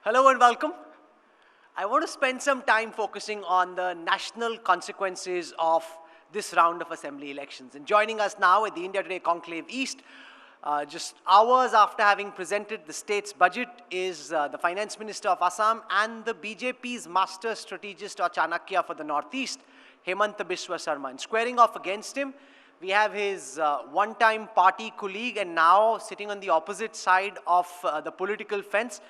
Hello and welcome. I want to spend some time focusing on the national consequences of this round of assembly elections. And joining us now at the India Today Conclave-East, just hours after having presented the state's budget, is the Finance Minister of Assam and the BJP's master strategist or Chanakya for the Northeast, Himanta Biswa Sarma. And squaring off against him, we have his one-time party colleague and now sitting on the opposite side of the political fence,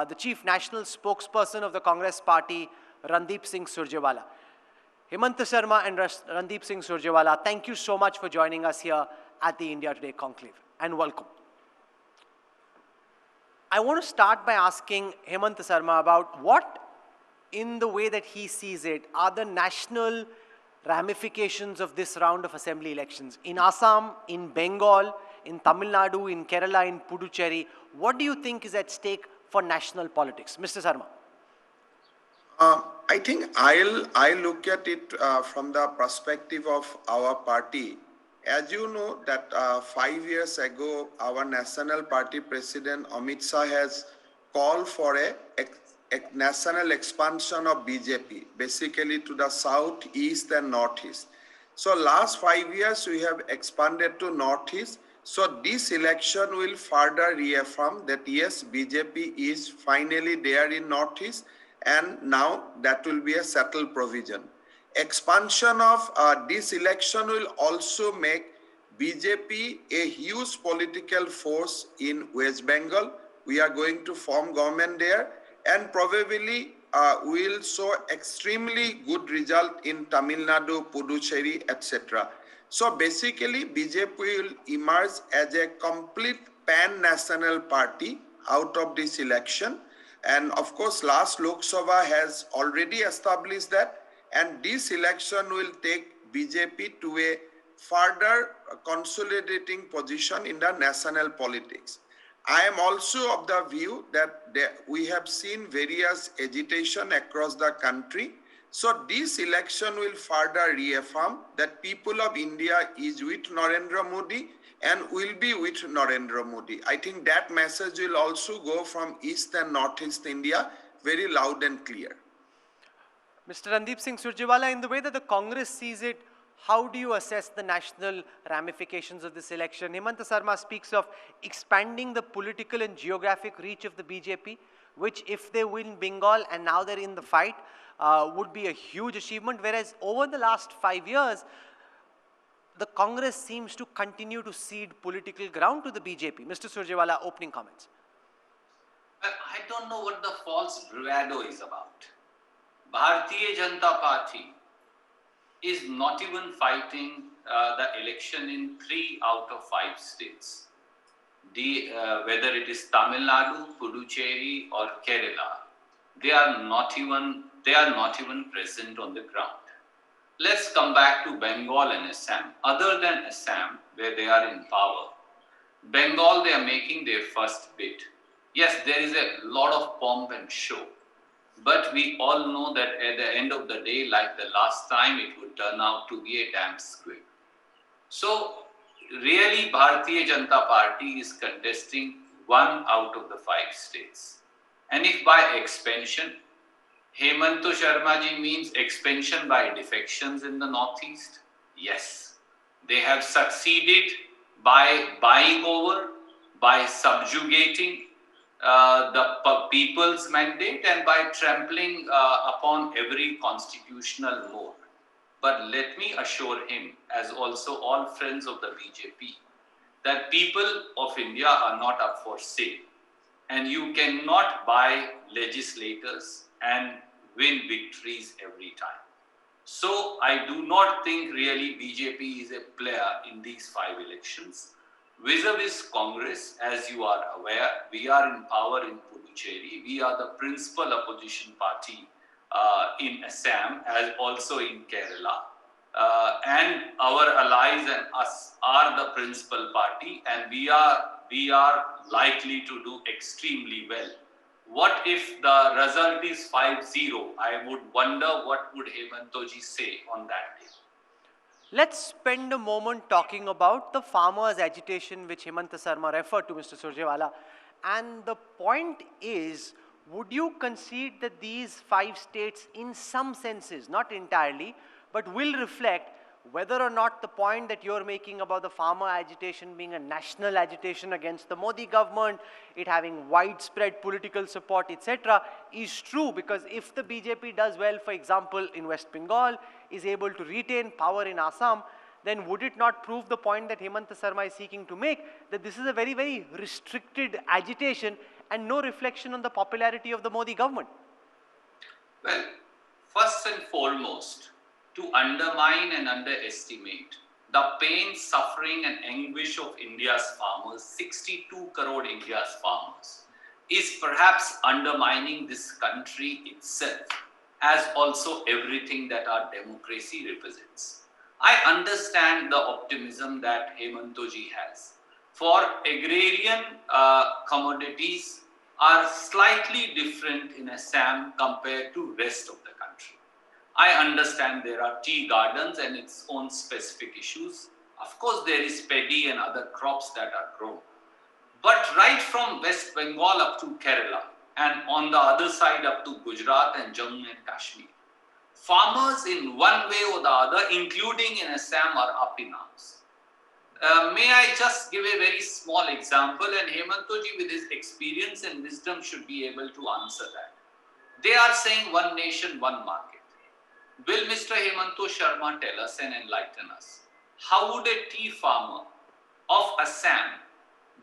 the chief national spokesperson of the Congress party, Randeep Surjewala. Himanta Sarma and Randeep Surjewala, thank you so much for joining us here at the India Today Conclave, and welcome. I want to start by asking Himanta Sarma about what, in the way that he sees it, are the national ramifications of this round of assembly elections. In Assam, in Bengal, in Tamil Nadu, in Kerala, in Puducherry, what do you think is at stake for national politics? Mr. Sarma. I think I look at it from the perspective of our party. As you know that 5 years ago, our national party president Amit Shah has called for a national expansion of BJP, basically to the south, east and northeast. So last 5 years we have expanded to northeast. So this election will further reaffirm that yes, BJP is finally there in northeast, and now that will be a settled provision. Expansion of this election will also make BJP a huge political force in West Bengal. We are going to form government there, and probably will show extremely good result in Tamil Nadu, Puducherry, etc. So basically, BJP will emerge as a complete pan-national party out of this election. And of course, last Lok Sabha has already established that. And this election will take BJP to a further consolidating position in the national politics. I am also of the view that we have seen various agitation across the country. So this election will further reaffirm that people of India is with Narendra Modi and will be with Narendra Modi. I think that message will also go from East and Northeast India very loud and clear. Mr. Randeep Surjewala, in the way that the Congress sees it, how do you assess the national ramifications of this election? Himanta Sarma speaks of expanding the political and geographic reach of the BJP, which if they win Bengal and now they're in the fight, would be a huge achievement, whereas over the last 5 years, the Congress seems to continue to cede political ground to the BJP. Mr. Surjewala, opening comments. I don't know what the false bravado is about. Bharatiya Janata Party is not even fighting the election in 3 out of 5 states. Whether it is Tamil Nadu, Puducherry or Kerala, they are not even present on the ground. Let's come back to Bengal and Assam. Other than Assam, where they are in power, Bengal, they are making their first bid. Yes, there is a lot of pomp and show, but we all know that at the end of the day, like the last time, it would turn out to be a damn squib. So, really, Bharatiya Janata Party is contesting 1 out of the 5 states. And if by expansion, Himanta Sharma ji means expansion by defections in the northeast, yes. They have succeeded by buying over, by subjugating the people's mandate and by trampling upon every constitutional mode. But let me assure him, as also all friends of the BJP, that people of India are not up for sale. And you cannot buy legislators and win victories every time. So I do not think really BJP is a player in these 5 elections. Vis-a-vis Congress, as you are aware, we are in power in Puducherry. We are the principal opposition party in Assam, as also in Kerala. And our allies and us are the principal party, and we are likely to do extremely well. What if the result is 5-0? I would wonder what would Hemanta ji say on that day. Let's spend a moment talking about the farmers' agitation which Himanta Sarma referred to, Mr. Surjewala. And the point is, would you concede that these 5 states, in some senses, not entirely, but will reflect whether or not the point that you're making about the farmer agitation being a national agitation against the Modi government, it having widespread political support, etc., is true? Because if the BJP does well, for example, in West Bengal, is able to retain power in Assam, then would it not prove the point that Himanta Sarma is seeking to make, that this is a very, very restricted agitation and no reflection on the popularity of the Modi government? Well, first and foremost, to undermine and underestimate the pain, suffering and anguish of India's farmers, 62 crore India's farmers, is perhaps undermining this country itself, as also everything that our democracy represents. I understand the optimism that Hemantoji has. For agrarian commodities are slightly different in Assam compared to rest of the country. I understand there are tea gardens and its own specific issues. Of course, there is paddy and other crops that are grown. But right from West Bengal up to Kerala and on the other side up to Gujarat and Jammu and Kashmir, farmers in one way or the other, including in Assam, are up in arms. May I just give a very small example, and Hemantoji with his experience and wisdom should be able to answer that. They are saying one nation, one market. Will Mr. Himanta Sharma tell us and enlighten us? How would a tea farmer of Assam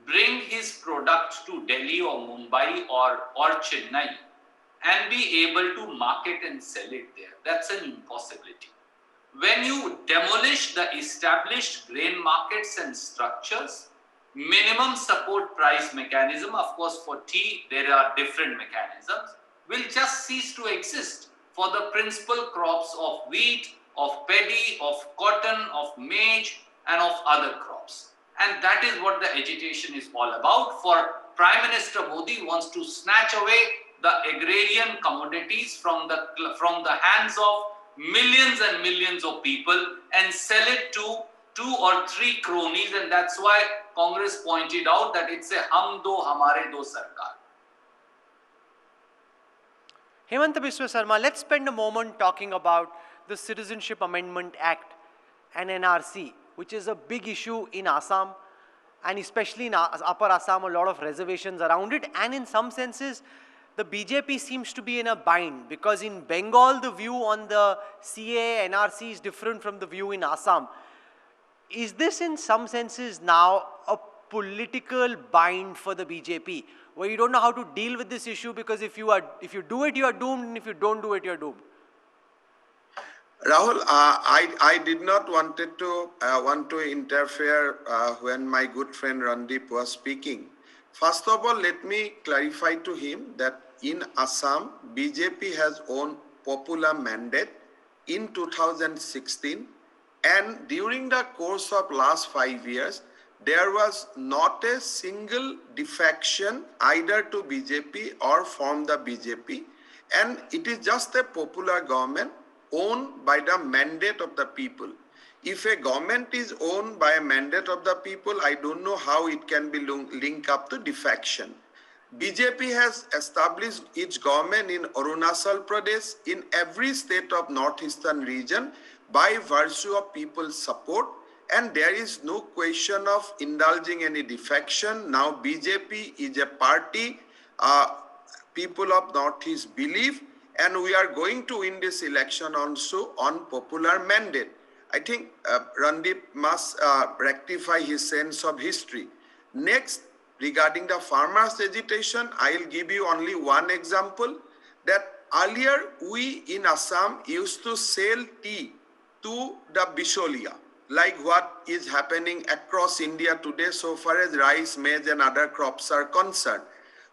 bring his product to Delhi or Mumbai or Chennai and be able to market and sell it there? That's an impossibility. When you demolish the established grain markets and structures, minimum support price mechanism, of course for tea there are different mechanisms, will just cease to exist for the principal crops of wheat, of paddy, of cotton, of maize and of other crops. And that is what the agitation is all about. For Prime Minister Modi wants to snatch away the agrarian commodities from the hands of millions and millions of people and sell it to 2 or 3 cronies, and that's why Congress pointed out that it's a hum do hamare do sarkar. Himanta Biswa Sarma, let's spend a moment talking about the Citizenship Amendment Act and NRC, which is a big issue in Assam, and especially in Upper Assam, a lot of reservations around it, and in some senses, the BJP seems to be in a bind, because in Bengal, the view on the CA, NRC is different from the view in Assam. Is this in some senses now a political bind for the BJP, where you don't know how to deal with this issue, because if you do it, you are doomed, and if you don't do it, you are doomed? Rahul, I did not want to interfere when my good friend Randeep was speaking. First of all, let me clarify to him that in Assam, BJP has won popular mandate in 2016, and during the course of last 5 years, there was not a single defection either to BJP or from the BJP, and it is just a popular government owned by the mandate of the people. If a government is owned by a mandate of the people, I don't know how it can be linked up to defection. BJP has established its government in Arunachal Pradesh, in every state of northeastern region, by virtue of people's support, and there is no question of indulging any defection. Now BJP is a party people of Northeast believe, and we are going to win this election also on popular mandate. I think Randeep must rectify his sense of history. Next, regarding the farmers' agitation, I will give you only one example, that earlier we in Assam used to sell tea to the Bisholia, like what is happening across India today so far as rice, maize and other crops are concerned.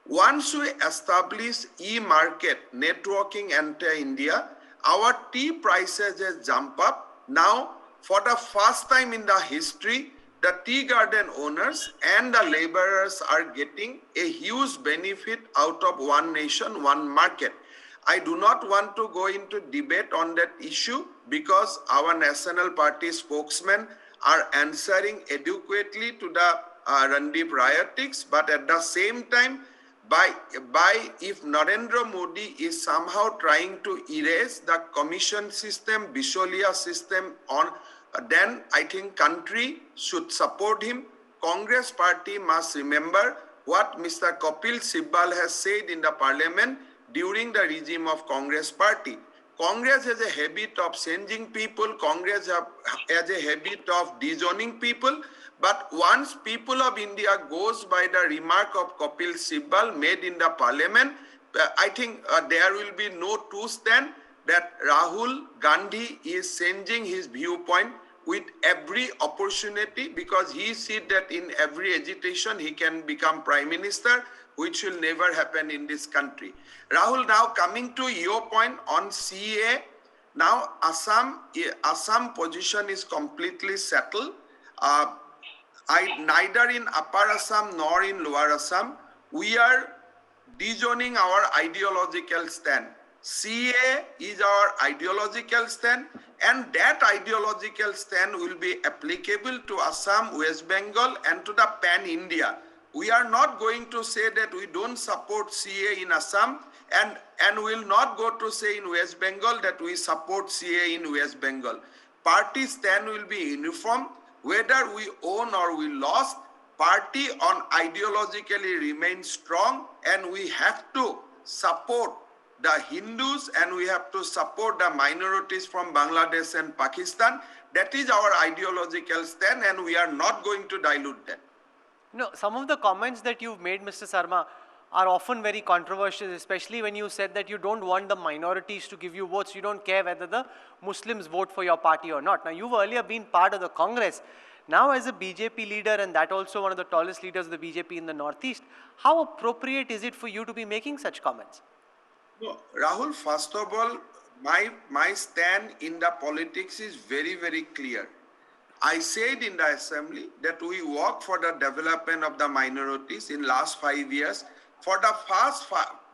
Once we establish e-market networking enter India, our tea prices has jumped up. Now, for the first time in the history, the tea garden owners and the laborers are getting a huge benefit out of one nation, one market. I do not want to go into debate on that issue because our national party spokesmen are answering adequately to the Randeep riotics, but at the same time, by if Narendra Modi is somehow trying to erase the commission system, Bisholia system then I think country should support him. Congress party must remember what Mr. Kapil Sibal has said in the parliament during the regime of Congress party. Congress has a habit of changing people, Congress has a habit of disowning people, but once people of India goes by the remark of Kapil Sibal made in the parliament, I think there will be no two stand that Rahul Gandhi is changing his viewpoint with every opportunity because he sees that in every agitation he can become prime minister, which will never happen in this country. Rahul, now coming to your point on CA, now Assam position is completely settled. Neither in Upper Assam nor in Lower Assam, we are disowning our ideological stand. CA is our ideological stand, and that ideological stand will be applicable to Assam, West Bengal, and to the pan-India. We are not going to say that we don't support CA in Assam, and will not go to say in West Bengal that we support CA in West Bengal. Party stand will be uniform, whether we own or we lost. Party on ideologically remains strong, and we have to support the Hindus and we have to support the minorities from Bangladesh and Pakistan. That is our ideological stand, and we are not going to dilute that. No, some of the comments that you've made, Mr. Sarma, are often very controversial, especially when you said that you don't want the minorities to give you votes. You don't care whether the Muslims vote for your party or not. Now, you've earlier been part of the Congress. Now, as a BJP leader, and that also one of the tallest leaders of the BJP in the Northeast, how appropriate is it for you to be making such comments? No, Rahul, first of all, my stand in the politics is very, very clear. I said in the assembly that we work for the development of the minorities in last 5 years. For the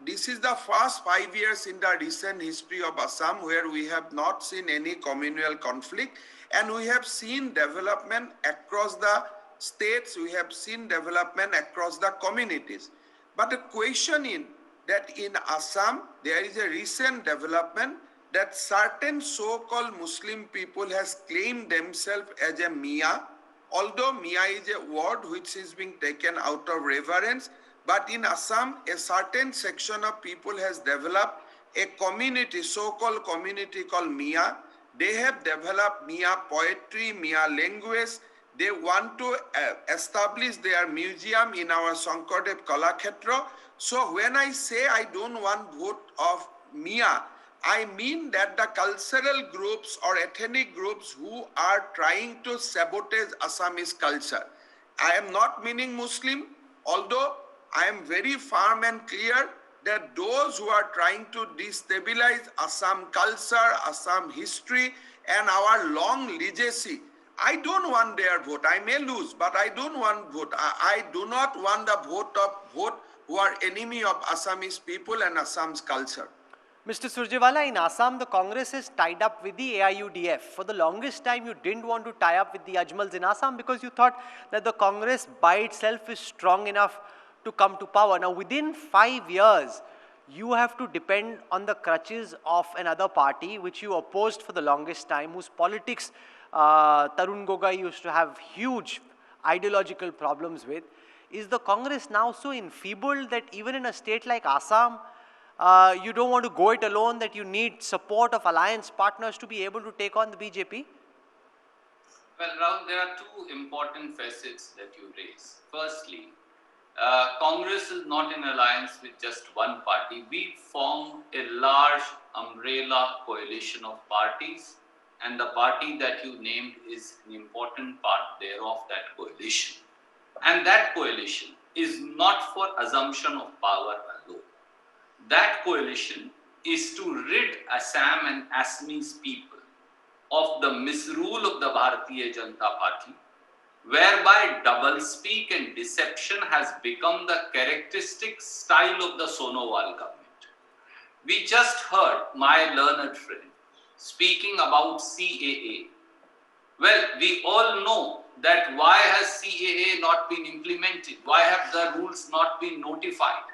this is the first 5 years in the recent history of Assam where we have not seen any communal conflict, and we have seen development across the states, we have seen development across the communities. But the question is that in Assam, there is a recent development that certain so-called Muslim people has claimed themselves as a Mia, although Mia is a word which is being taken out of reverence, but in Assam, a certain section of people has developed a community, so-called community called Mia. They have developed Mia poetry, Mia language. They want to establish their museum in our Sankardev Kalakhetra. So when I say I don't want vote of Mia, I mean that the cultural groups or ethnic groups who are trying to sabotage Assamese culture. I am not meaning Muslim, although I am very firm and clear that those who are trying to destabilize Assam culture, Assam history, and our long legacy, I don't want their vote. I may lose, but I don't want vote. I do not want the vote who are enemy of Assamese people and Assam's culture. Mr. Surjewala, in Assam, the Congress is tied up with the AIUDF. For the longest time, you didn't want to tie up with the Ajmals in Assam because you thought that the Congress by itself is strong enough to come to power. Now, within 5 years, you have to depend on the crutches of another party, which you opposed for the longest time, whose politics Tarun Gogai used to have huge ideological problems with. Is the Congress now so enfeebled that even in a state like Assam, you don't want to go it alone, that you need support of alliance partners to be able to take on the BJP? Well, Rahul, there are two important facets that you raise. Firstly, Congress is not in alliance with just one party. We formed a large umbrella coalition of parties, and the party that you named is an important part thereof, that coalition. And that coalition is not for assumption of power alone. That coalition is to rid Assam and Assamese people of the misrule of the Bharatiya Janata Party, whereby doublespeak and deception has become the characteristic style of the Sonowal government. We just heard my learned friend speaking about CAA. Well, we all know that why has CAA not been implemented? Why have the rules not been notified?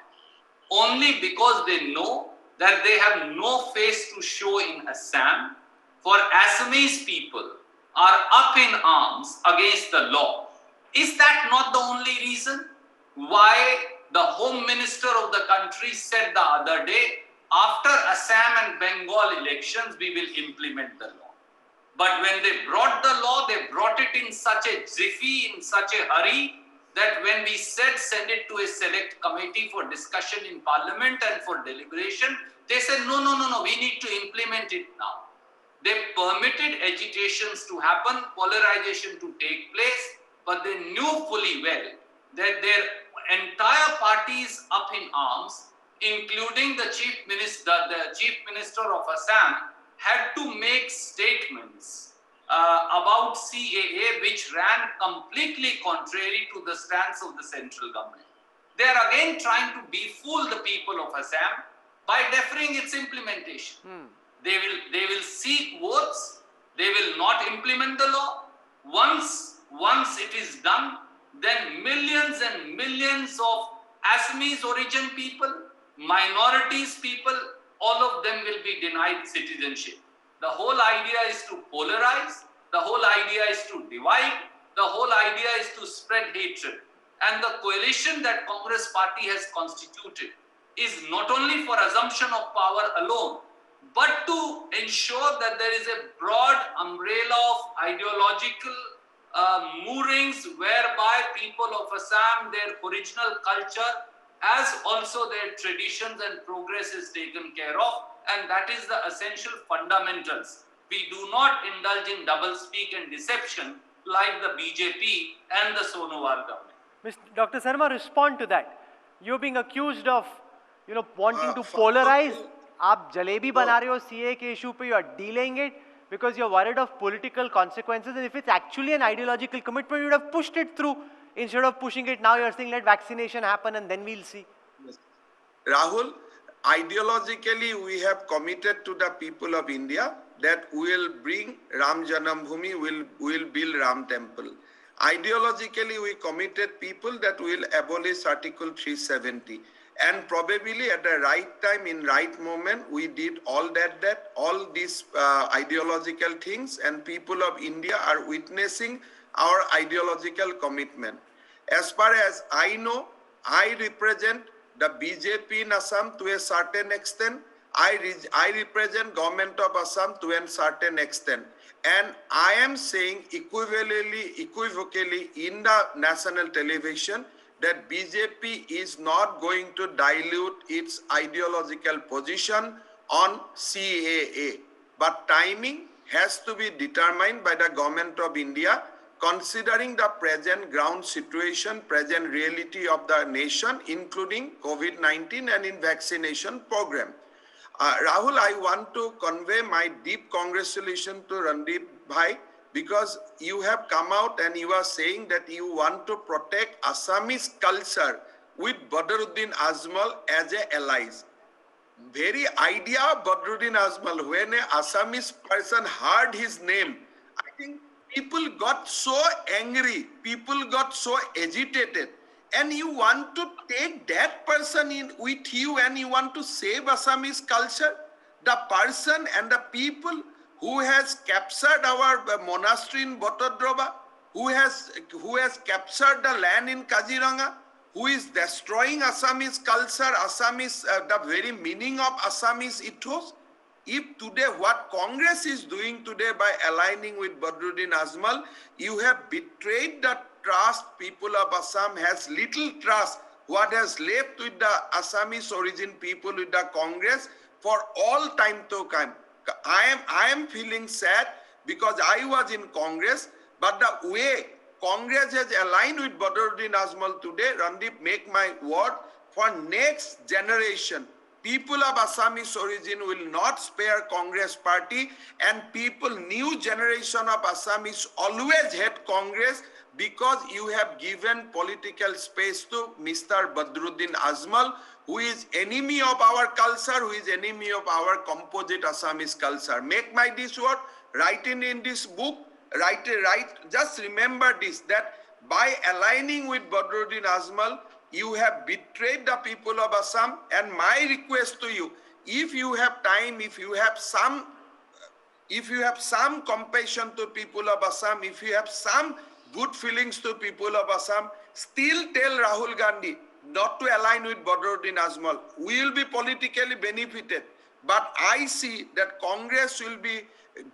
only because they know that they have no face to show in Assam, for Assamese people are up in arms against the law. Is that not the only reason why the Home Minister of the country said the other day, after Assam and Bengal elections, we will implement the law? But when they brought the law, they brought it in such a jiffy, in such a hurry, that when we said send it to a select committee for discussion in parliament and for deliberation, they said, no, we need to implement it now. They permitted agitations to happen, polarization to take place, but they knew fully well that their entire party is up in arms, including the Chief Minister of Assam, had to make statements about CAA which ran completely contrary to the stance of the central government. They are again trying to befool the people of Assam by deferring its implementation. They will seek votes, they will not implement the law. Once it is done, then millions and millions of Assamese origin people, minorities people, all of them will be denied citizenship. The whole idea is to polarize, the whole idea is to divide, the whole idea is to spread hatred. And the coalition that Congress party has constituted is not only for assumption of power alone, but to ensure that there is a broad umbrella of ideological moorings whereby people of Assam, their original culture, as also their traditions and progress is taken care of, and that is the essential fundamentals. We do not indulge in doublespeak and deception like the BJP and the Sonowar government. Dr. Sarma, respond to that. You're being accused of, wanting to polarize. आप जलेबी बना रहे हो CA के issue पे, you are delaying it because you're worried of political consequences, and if it's actually an ideological commitment, you would have pushed it through. Instead of pushing it now, you're saying let vaccination happen and then we'll see. Yes. Rahul, ideologically we have committed to the people of India that we will bring Ram Janambhumi, will build Ram temple. Ideologically we committed people that we will abolish Article 370. And probably at the right time, in right moment, we did all these ideological things, and people of India are witnessing our ideological commitment. As far as I know, I represent the BJP in Assam to a certain extent. I represent government of Assam to a certain extent. And I am saying equivocally in the national television that BJP is not going to dilute its ideological position on CAA. But timing has to be determined by the government of India, considering the present ground situation, present reality of the nation, including COVID-19 and in vaccination program. Rahul, I want to convey my deep congratulations to Randeep Bhai, because you have come out and you are saying that you want to protect Assamese culture with Badruddin Ajmal as a allies. Very idea of Badruddin Ajmal, when a Assamese person heard his name, I think people got so angry, people got so agitated, and you want to take that person in with you and you want to save Assamese culture? The person and the people who has captured our monastery in Botodroba, who has captured the land in Kaziranga, who is destroying Assamese culture, Assamese, the very meaning of Assamese ethos. If today what Congress is doing today by aligning with Badruddin Ajmal, you have betrayed the trust. People of Assam has little trust. What has left with the Assamese origin people with the Congress for all time to come. I am feeling sad because I was in Congress, but the way Congress has aligned with Badruddin Ajmal today, Randeep, make my word, for next generation, people of Assamese origin will not spare Congress party, and people, new generation of Assamese always hate Congress because you have given political space to Mr. Badruddin Ajmal, who is enemy of our culture, who is enemy of our composite Assamese culture. Make my this word, write in this book, write, just remember this, that by aligning with Badruddin Ajmal, you have betrayed the people of Assam. And my request to you, if you have time, if you have some compassion to people of Assam, if you have some good feelings to people of Assam, still tell Rahul Gandhi not to align with Badruddin Ajmal. We will be politically benefited. But I see that Congress will be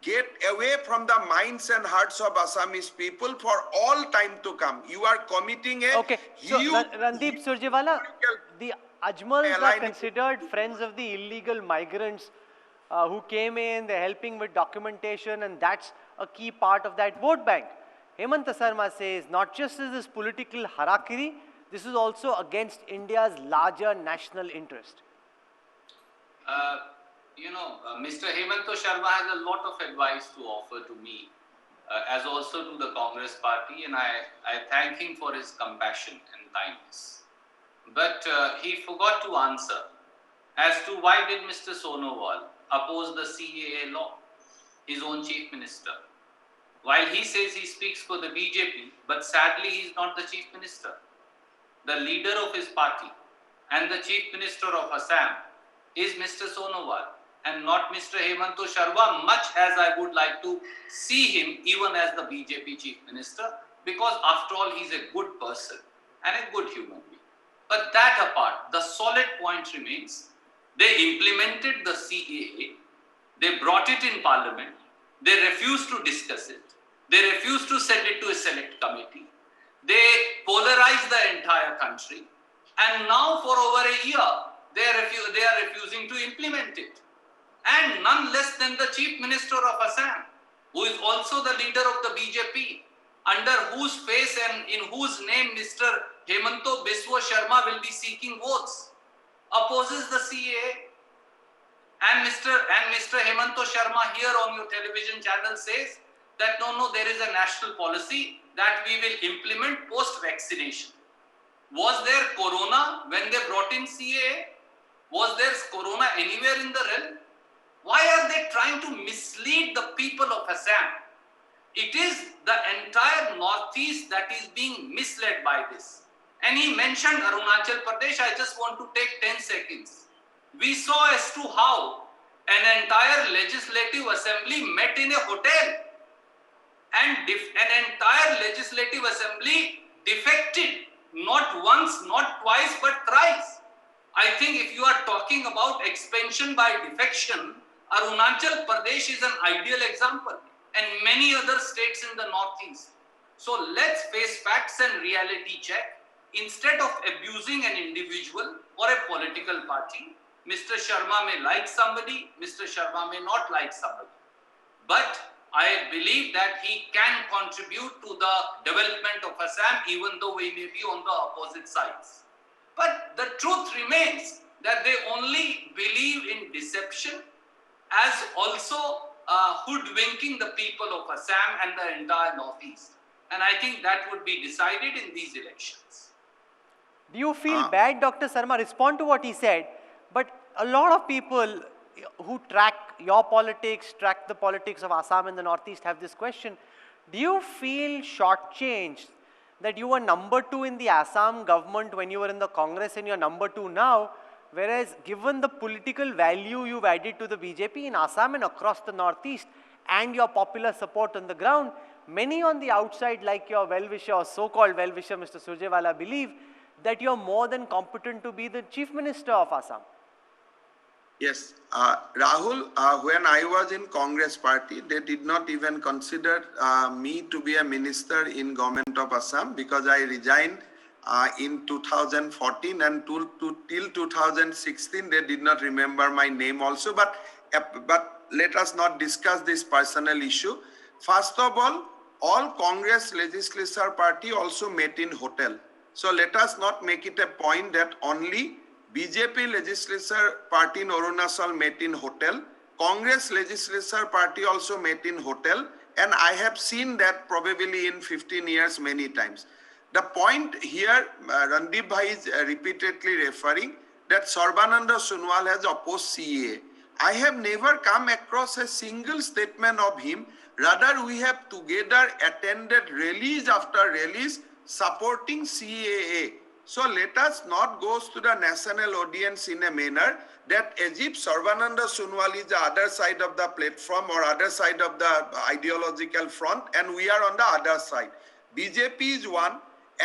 get away from the minds and hearts of Assamese people for all time to come. You are committing a Okay, so huge Randeep Surjewala, the Ajmals are aligning- considered friends of the illegal migrants who came in, they're helping with documentation, and that's a key part of that vote bank. Himanta Sarma says not just is this political harakiri, this is also against India's larger national interest. Mr. Himanta Sharma has a lot of advice to offer to me, as also to the Congress party, and I thank him for his compassion and kindness. But he forgot to answer as to why did Mr. Sonowal oppose the CAA law, his own chief minister. While he says he speaks for the BJP, but sadly he is not the chief minister. The leader of his party and the chief minister of Assam is Mr. Sonowal and not Mr. Himanta Sharma, much as I would like to see him even as the BJP chief minister, because after all he is a good person and a good human being. But that apart, the solid point remains, they implemented the CAA, they brought it in parliament, they refused to discuss it, they refused to send it to a select committee, they polarized the entire country, and now for over a year, they are refusing to implement it. And none less than the Chief Minister of Assam, who is also the leader of the BJP, under whose face and in whose name Mr. Himanta Biswa Sarma will be seeking votes, opposes the CAA. And Mr. Himanta Sharma here on your television channel says that no, there is a national policy that we will implement post-vaccination. Was there corona when they brought in CAA? Was there corona anywhere in the realm? Why are they trying to mislead the people of Assam? It is the entire Northeast that is being misled by this. And he mentioned Arunachal Pradesh. I just want to take 10 seconds. We saw as to how an entire legislative assembly met in a hotel, and an entire legislative assembly defected, not once, not twice, but thrice. I think if you are talking about expansion by defection, Arunachal Pradesh is an ideal example, and many other states in the Northeast. So let's face facts and reality check. Instead of abusing an individual or a political party, Mr. Sharma may like somebody, Mr. Sharma may not like somebody. But I believe that he can contribute to the development of Assam, even though we may be on the opposite sides. But the truth remains that they only believe in deception as also hoodwinking the people of Assam and the entire Northeast. And I think that would be decided in these elections. Do you feel bad, Dr. Sarma? Respond to what he said. But a lot of people who track your politics, track the politics of Assam and the Northeast have this question. Do you feel shortchanged that you were number 2 in the Assam government when you were in the Congress and you're number 2 now, whereas given the political value you've added to the BJP in Assam and across the Northeast and your popular support on the ground, many on the outside, like your well-wisher or so-called well-wisher Mr. Surjewala, believe that you're more than competent to be the Chief Minister of Assam? Yes, Rahul, when I was in Congress party, they did not even consider me to be a minister in government of Assam because I resigned in 2014 and till 2016, they did not remember my name also. But let us not discuss this personal issue. First of all Congress legislature party also met in hotel. So let us not make it a point that only BJP legislature party in Arunachal met in hotel. Congress legislature party also met in hotel. And I have seen that probably in 15 years many times. The point here, Randeep Bhai is repeatedly referring that Sarbananda Sonowal has opposed CAA. I have never come across a single statement of him. Rather, we have together attended rallies after rallies supporting CAA. So let us not go to the national audience in a manner that as if Sarvananda Sonowal is the other side of the platform or other side of the ideological front and we are on the other side. BJP is one,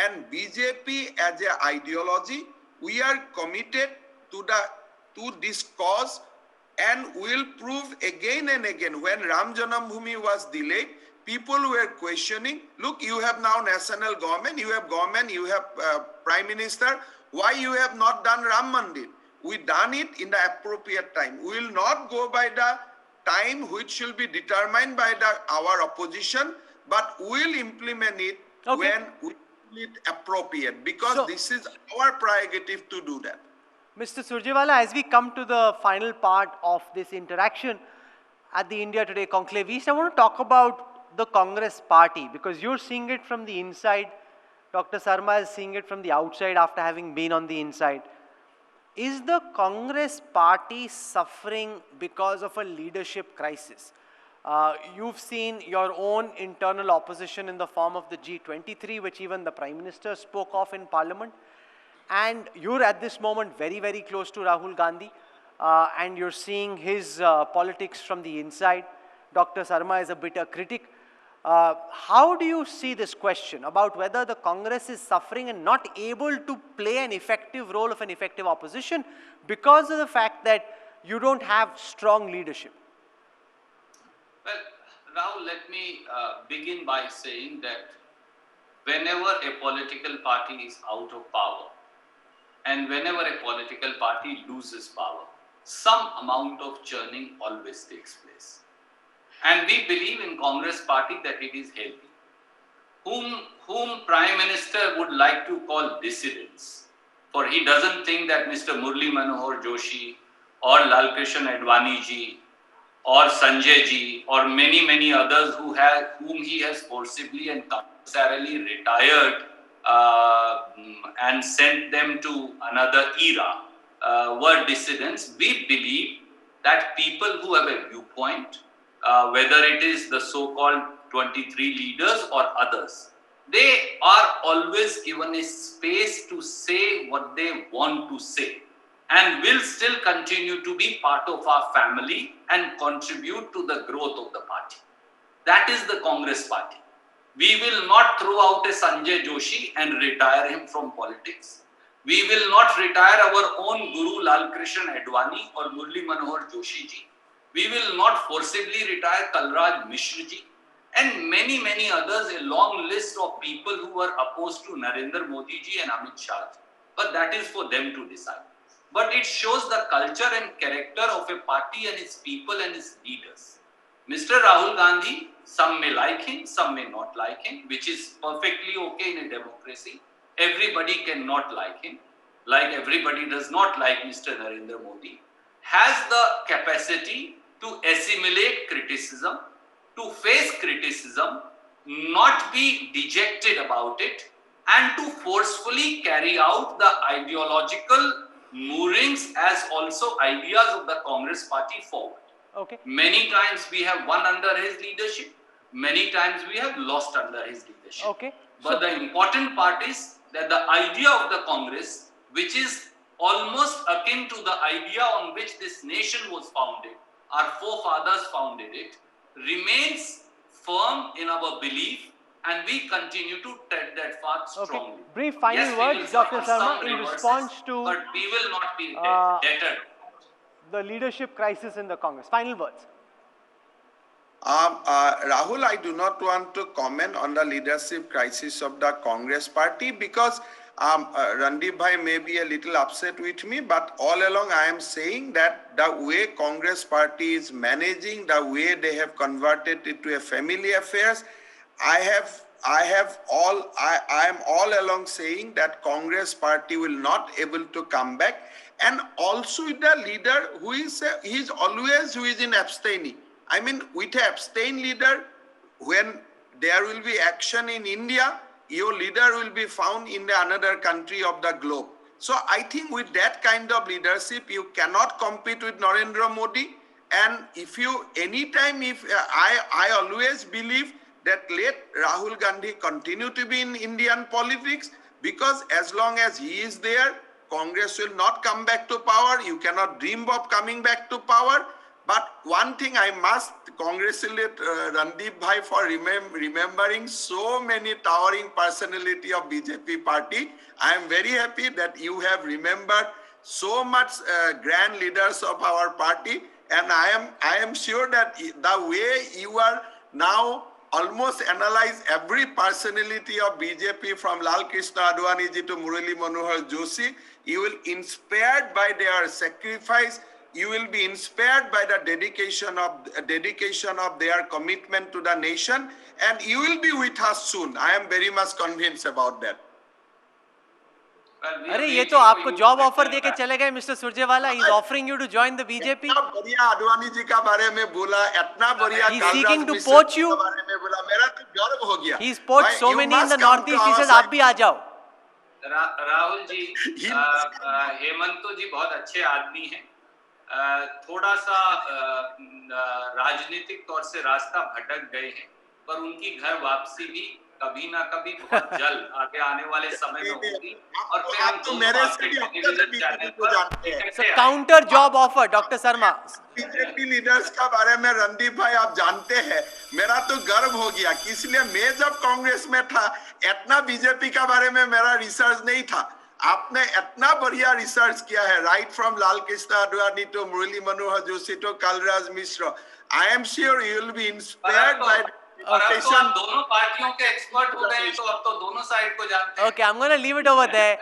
and BJP as an ideology, we are committed to this cause, and will prove again and again. When Ram Janambhoomi was delayed, people were questioning, look, you have now national government, you have prime minister, why you have not done Ram Mandir? We done it in the appropriate time. We will not go by the time which will be determined by our opposition, but we will implement it when we feel it appropriate, because this is our prerogative to do that. Mr. Surjewala, as we come to the final part of this interaction at the India Today Conclave-East, I want to talk about the Congress party, because you're seeing it from the inside. Dr. Sarma is seeing it from the outside after having been on the inside. Is the Congress party suffering because of a leadership crisis? You've seen your own internal opposition in the form of the G23, which even the Prime Minister spoke of in Parliament. And you're at this moment very, very close to Rahul Gandhi, and you're seeing his politics from the inside. Dr. Sarma is a bitter critic. How do you see this question about whether the Congress is suffering and not able to play an effective role of an effective opposition because of the fact that you don't have strong leadership? Well, Rahul, let me begin by saying that whenever a political party is out of power and whenever a political party loses power, some amount of churning always takes place. And we believe in Congress party that it is healthy. Whom Prime Minister would like to call dissidents, for he doesn't think that Mr. Murli Manohar Joshi or Lalkrishan Advani ji or Sanjay ji or many others whom he has forcibly and compulsorily retired and sent them to another era were dissidents. We believe that people who have a viewpoint, whether it is the so-called 23 leaders or others, they are always given a space to say what they want to say and will still continue to be part of our family and contribute to the growth of the party. That is the Congress party. We will not throw out a Sanjay Joshi and retire him from politics. We will not retire our own Guru Lalkrishan Advani or Murli Manohar Joshi ji. We will not forcibly retire Kalraj Mishra ji and many others, a long list of people who were opposed to Narendra Modi ji and Amit Shah ji. But that is for them to decide. But it shows the culture and character of a party and its people and its leaders. Mr. Rahul Gandhi, some may like him, some may not like him, which is perfectly okay in a democracy. Everybody cannot like him, like everybody does not like Mr. Narendra Modi. Has the capacity to assimilate criticism, to face criticism, not be dejected about it, and to forcefully carry out the ideological moorings as also ideas of the Congress party forward. Okay. Many times we have won under his leadership, many times we have lost under his leadership. Okay. But the important part is that the idea of the Congress, which is almost akin to the idea on which this nation was founded, our forefathers founded it, remains firm in our belief, and we continue to tread that path strongly. Okay. Brief final words, Dr. Sharma, in response to but we will not be deterred. The leadership crisis in the Congress. Final words. Rahul, I do not want to comment on the leadership crisis of the Congress party because Randeep bhai may be a little upset with me, but all along I am saying that the way Congress party is managing, the way they have converted it to a family affairs, I am all along saying that Congress party will not able to come back, and also the leader who is in abstaining. I mean, with an abstain leader, when there will be action in India, your leader will be found in another country of the globe. So I think with that kind of leadership, you cannot compete with Narendra Modi. And if you, anytime, I always believe that let Rahul Gandhi continue to be in Indian politics, because as long as he is there, Congress will not come back to power. You cannot dream of coming back to power. But one thing I must congratulate Randeep Bhai for remembering so many towering personality of BJP party. I am very happy that you have remembered so much grand leaders of our party, and I am sure that the way you are now almost analyze every personality of BJP from Lal Krishna Advani ji to Murali Manohar Joshi, you will inspired by their sacrifice. You will be inspired by the dedication of their commitment to the nation, and you will be with us soon. I am very much convinced about that. अरे ये तो आपको job offer देके चले गए mister Surjewala. He is offering you to join the BJP. इतना बढ़िया आडवाणी जी का बारे में बोला, इतना बढ़िया He is seeking to poach you. बारे में बोला, मेरा तो गर्व हो गया. He has poached so many in the northeast. He says आप भी आ जाओ. राहुल जी, हेमंतो जी बहुत अच्छे आदमी हैं. थोड़ा सा राजनीतिक तौर से रास्ता भटक गए हैं, पर उनकी घर वापसी भी कभी ना कभी बहुत जल्द आगे आने वाले समय में होगी. और फिर हम तो मेरे से भी टेलीविजन चैनल को जानते हैं. So counter job offer, Dr. Sarma. BJP leaders का बारे में रणदीप भाई आप जानते हैं, मेरा तो गर्व हो गया. इसलिए मैं जब कांग्रेस में था, इतना बीजेपी का बारे में मेरा रिसर्च नहीं था. आपने इतना बढ़िया रिसर्च किया है, right from Lal Krishna Advani to Murli Manohar Joshi to Kalraj Mishra. I am sure you will be inspired by दोनों पार्टियों के एक्सपर्ट हो गए, तो अब तो दोनों साइड को जानते हैं. Okay, I'm going to leave it over there.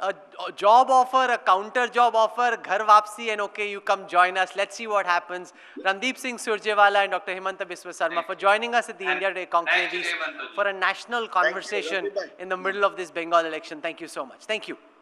A job offer, a counter job offer, ghar vapsi, and okay, you come join us. Let's see what happens. Randeep Singh Surjewala and Dr. Himanta Biswa Sarma for joining us at the India Today Conclave-East for a national conversation in the middle of this Bengal election. Thank you so much. Thank you.